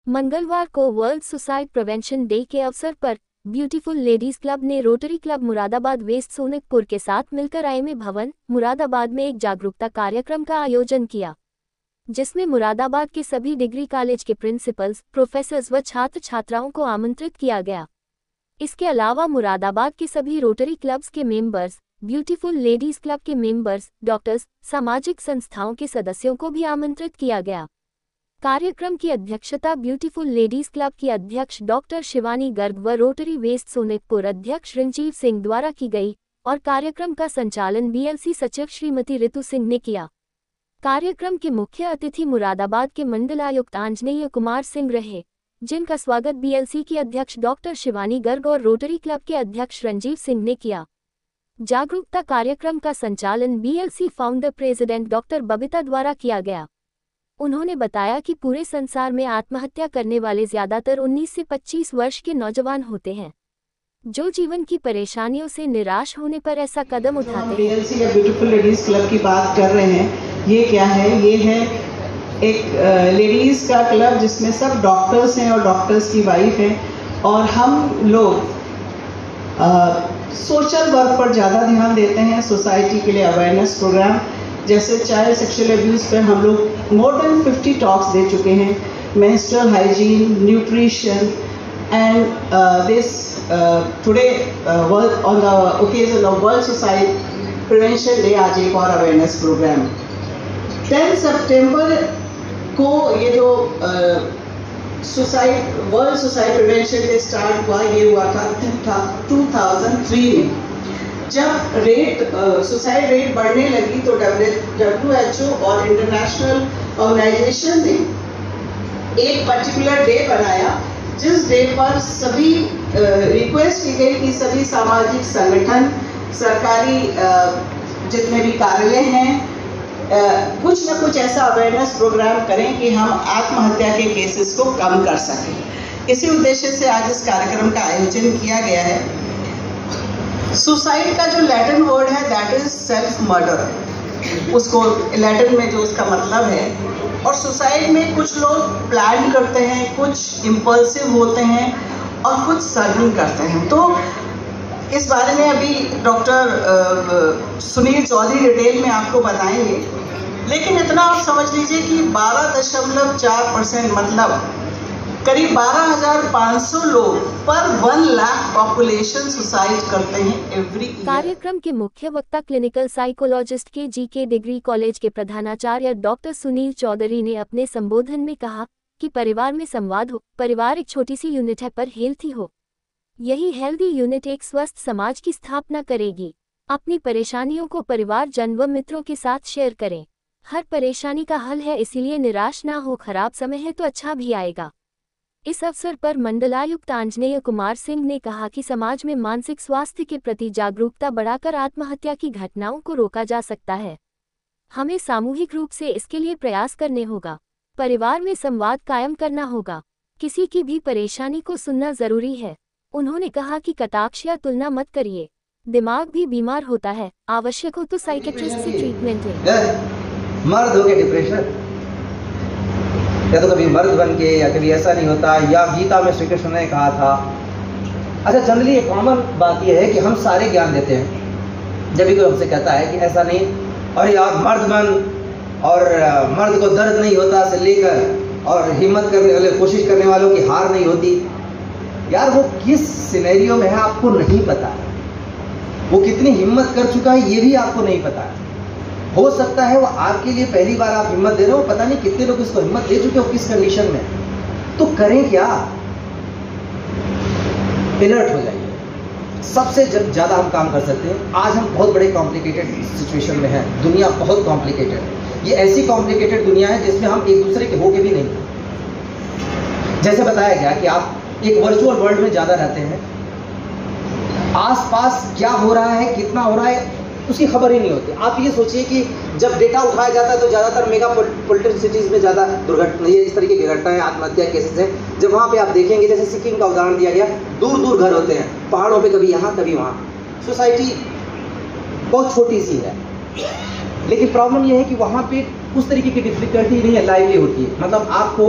मंगलवार को world suicide prevention day के अवसर पर ब्यूटीफुल लेडीज क्लब ने Rotary club Moradabad west Sonikpur के साथ मिलकर आईएमए भवन मुरादाबाद में एक जागरूकता कार्यक्रम का आयोजन किया, जिसमें मुरादाबाद के सभी डिग्री कॉलेज के प्रिंसिपल्स, प्रोफेसर्स व छात्र छात्राओं को आमंत्रित किया गया। इसके अलावा मुरादाबाद के सभी रोटरी क्लब्स के मेंबर्स, ब्यूटीफुल लेडीज क्लब के मेंबर्स, डॉक्टर्स, सामाजिक संस्थाओं के सदस्यों को भी आमंत्रित किया गया। कार्यक्रम की अध्यक्षता ब्यूटीफुल लेडीज क्लब की अध्यक्ष डॉक्टर शिवानी गर्ग व रोटरी वेस्ट सोनिकपुर अध्यक्ष रंजीव सिंह द्वारा की गई और कार्यक्रम का संचालन बीएलसी सचिव श्रीमती ऋतु सिंह ने किया। कार्यक्रम के मुख्य अतिथि मुरादाबाद के मंडलायुक्त आंजनेय कुमार सिंह रहे, जिनका स्वागत बीएलसी की अध्यक्ष डॉक्टर शिवानी गर्ग और रोटरी क्लब के अध्यक्ष रंजीव सिंह ने किया। जागरूकता कार्यक्रम का संचालन BLC founder president doctor Babita द्वारा किया गया। उन्होंने बताया कि पूरे संसार में आत्महत्या करने वाले ज्यादातर 19 से 25 वर्ष के नौजवान होते हैं, जो जीवन की परेशानियों से निराश होने पर ऐसा कदम उठाते हैं। बीएलसी या ब्यूटीफुल लेडीज क्लब की बात कर रहे हैं, ये क्या है? ये है एक लेडीज का क्लब जिसमें सब डॉक्टर्स हैं और डॉक्टर्स की वाइफ है, और हम लोग सोशल वर्क पर ज़्यादा ध्यान देते हैं। सोसाइटी के लिए अवेयरनेस प्रोग्राम जैसे चाइल्ड सेक्सुअल अब्यूज़ पर हम लोग मोर देन 50 टॉक्स दे चुके हैं। Menstrual hygiene, nutrition and this today on the occasion of world suicide prevention day आज एक और अवेयरनेस प्रोग्राम 10 सितंबर को ये जो world suicide prevention day start हुआ, ये हुआ था 2003 में। जब सुसाइड रेट बढ़ने लगी तो WHO और इंटरनेशनल ऑर्गेनाइजेशन ने एक पर्टिकुलर डे बनाया, जिस डे पर सभी रिक्वेस्ट की गई कि सभी सामाजिक संगठन, सरकारी जितने भी कार्यालय हैं, कुछ न कुछ ऐसा अवेयरनेस प्रोग्राम करें कि हम आत्महत्या के केसेस को कम कर सकें। इसी उद्देश्य से आज इस कार्यक्रम का आयोजन किया गया है। सुसाइड का जो लैटिन वर्ड है दैट इज सेल्फ मर्डर, उसको लैटिन में जो उसका मतलब है। और सुसाइड में कुछ लोग प्लान करते हैं, कुछ इम्पल्सिव होते हैं और कुछ सडन करते हैं। तो इस बारे में अभी डॉक्टर सुनील चौधरी डिटेल में आपको बताएंगे, लेकिन इतना आप समझ लीजिए कि 12.4% मतलब करीब 12,500 लोग पर 1 लाख पॉपुलेशन सुसाइड करते हैं एवरी ईयर। कार्यक्रम के मुख्य वक्ता क्लिनिकल साइकोलॉजिस्ट के जीके डिग्री कॉलेज के प्रधानाचार्य डॉक्टर सुनील चौधरी ने अपने संबोधन में कहा कि परिवार में संवाद हो। परिवार एक छोटी सी यूनिट है पर हेल्थी हो। यही हेल्दी यूनिट एक स्वस्थ समाज की स्थापना करेगी। अपनी परेशानियों को परिवारजन व मित्रों के साथ शेयर करें। हर परेशानी का हल है, इसीलिए निराश ना हो। खराब समय है तो अच्छा भी आएगा। इस अवसर पर मंडलायुक्त आंजनेय कुमार सिंह ने कहा कि समाज में मानसिक स्वास्थ्य के प्रति जागरूकता बढ़ाकर आत्महत्या की घटनाओं को रोका जा सकता है। हमें सामूहिक रूप से इसके लिए प्रयास करने होगा। परिवार में संवाद कायम करना होगा। किसी की भी परेशानी को सुनना जरूरी है। उन्होंने कहा कि कटाक्ष या तुलना मत करिए, दिमाग भी बीमार होता है, आवश्यक हो तो साइकियाट्रिस्ट से ट्रीटमेंट लें। मर्द हो गए डिप्रेशन, या तो कभी मर्द बन के, या कभी ऐसा नहीं होता, या गीता में श्री कृष्ण ने कहा था। अच्छा, जनरली एक कॉमन बात यह है कि हम सारे ज्ञान देते हैं। जब भी कोई हमसे कहता है कि ऐसा नहीं, और यार मर्द बन, और मर्द को दर्द नहीं होता से लेकर, और हिम्मत करने वाले, कोशिश करने वालों की हार नहीं होती। यार वो किस सिनेरियो में है आपको नहीं पता है, वो कितनी हिम्मत कर चुका है ये भी आपको नहीं पता है। हो सकता है वो आपके लिए पहली बार आप हिम्मत दे रहे हो, पता नहीं कितने लोग इसको हिम्मत दे चुके हो, किस कंडीशन में। तो करें क्या? अलर्ट हो जाइए। सबसे ज्यादा हम काम कर सकते हैं। आज हम बहुत बड़े कॉम्प्लिकेटेड सिचुएशन में हैं। दुनिया बहुत कॉम्प्लिकेटेड है। ये ऐसी कॉम्प्लिकेटेड दुनिया है जिसमें हम एक दूसरे के होके भी नहीं। जैसे बताया गया कि आप एक वर्चुअल वर्ल्ड में ज्यादा रहते हैं, आसपास क्या हो रहा है, कितना हो रहा है, उसकी खबर ही नहीं होती। आप ये सोचिए कि जब डेटा उठाया जाता है तो ज़्यादातर मेगा पोलिटिकल सिटीज़ में ज़्यादा दुर्घटना, ये इस तरीके की घटनाएं, आत्महत्या केसेस हैं। जब वहाँ पे आप देखेंगे, जैसे सिक्किम का उदाहरण दिया गया, दूर दूर घर होते हैं, पहाड़ों पे कभी यहाँ कभी वहाँ। सोसाइटी बहुत छोटी सी है, लेकिन प्रॉब्लम ये है कि वहाँ पे उस तरीके की डिफिकल्टी नहीं है, लाइवली होती है। मतलब आपको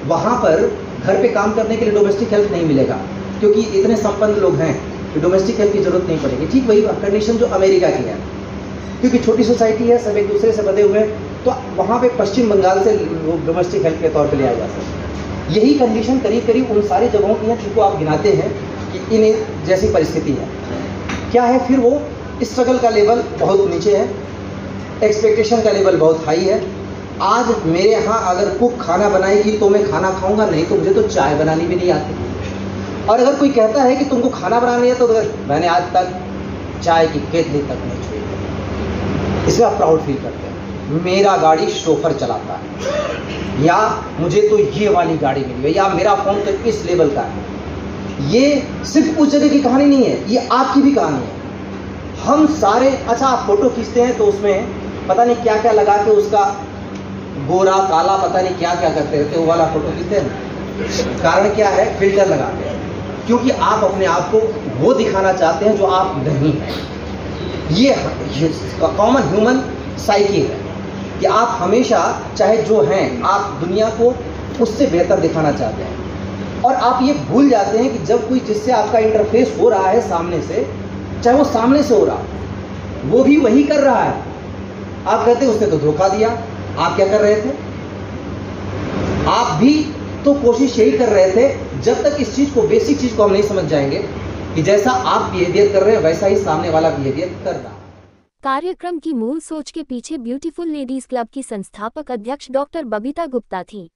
वहाँ पर घर पे काम करने के लिए डोमेस्टिक हेल्प नहीं मिलेगा, क्योंकि इतने संपन्न लोग हैं कि डोमेस्टिक हेल्प की जरूरत नहीं पड़ेगी। ठीक वही कंडीशन जो अमेरिका की है, क्योंकि छोटी सोसाइटी है, सब एक दूसरे से बंधे हुए हैं, तो वहाँ पे पश्चिम बंगाल से लोग डोमेस्टिक हेल्प के तौर पे लिया जा सकता है। यही कंडीशन करीब करीब उन सारी जगहों की है जिनको आप गिनाते हैं कि इन जैसी परिस्थिति है। क्या है फिर, वो स्ट्रगल का लेवल बहुत नीचे है, एक्सपेक्टेशन का लेवल बहुत हाई है। आज मेरे यहाँ अगर कुक खाना बनाएगी तो मैं खाना खाऊंगा, नहीं तो मुझे तो चाय बनानी भी नहीं आती। और अगर कोई कहता है कि तुमको खाना बनाना नहीं है, तो मैंने आज तक चाय की केतली तक नहीं छुई। इसमें आप प्राउड फील करते हैं, मेरा गाड़ी शोफर चलाता है, या मुझे तो ये वाली गाड़ी मिली है, या मेरा फोन तो इस लेवल का है। ये सिर्फ उस जगह की कहानी नहीं है, ये आपकी भी कहानी है। हम सारे, अच्छा आप फोटो खींचते हैं तो उसमें पता नहीं क्या क्या लगा के उसका गोरा काला पता नहीं क्या क्या करते रहते, वो वाला फोटो खींचते हैं। कारण क्या है, फिल्टर लगाते हैं, क्योंकि आप अपने आप को वो दिखाना चाहते हैं जो आप नहीं हैं। ये कॉमन ह्यूमन साइकी है कि आप हमेशा चाहे जो हैं, आप दुनिया को उससे बेहतर दिखाना चाहते हैं। और आप ये भूल जाते हैं कि जब कोई जिससे आपका इंटरफेस हो रहा है सामने से, चाहे वो सामने से हो रहा, वो भी वही कर रहा है। आप कहते हैं उसने तो धोखा दिया, आप क्या कर रहे थे? आप भी तो कोशिश यही कर रहे थे। जब तक इस चीज को, बेसिक चीज को हम नहीं समझ जाएंगे कि जैसा आप बिहेवियर कर रहे हैं वैसा ही सामने वाला बिहेवियर कर रहा है। कार्यक्रम की मूल सोच के पीछे ब्यूटीफुल लेडीज क्लब की संस्थापक अध्यक्ष डॉक्टर बबीता गुप्ता थी।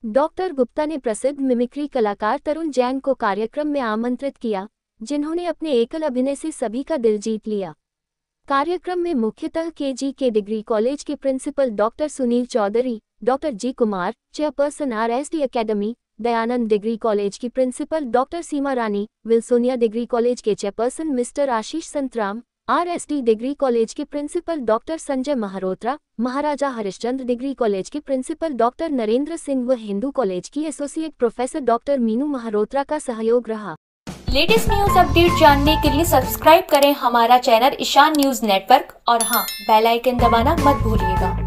डॉक्टर गुप्ता ने प्रसिद्ध मिमिक्री कलाकार तरुण जैन को कार्यक्रम में आमंत्रित किया, जिन्होंने अपने एकल अभिनय से सभी का दिल जीत लिया। कार्यक्रम में मुख्यतः के डिग्री कॉलेज के principal doctor Sunil Chaudhary, doctor G Kumar, chairperson RSD academy, Dayanand degree college की principal doctor Seema Rani, Wilsonia degree college के chairperson mister Ashish Santram, RSD degree college के principal doctor Sanjay Mahrotra, Maharaja Harishchandra degree college के प्रिंसिपल डॉक्टर नरेंद्र सिंह व हिंदू कॉलेज की associate professor doctor Meenu Mahrotra का सहयोग रहा। लेटेस्ट न्यूज अपडेट जानने के लिए सब्सक्राइब करें हमारा चैनल ईशान न्यूज नेटवर्क, और हाँ, बेल आइकन दबाना मत भूलिएगा।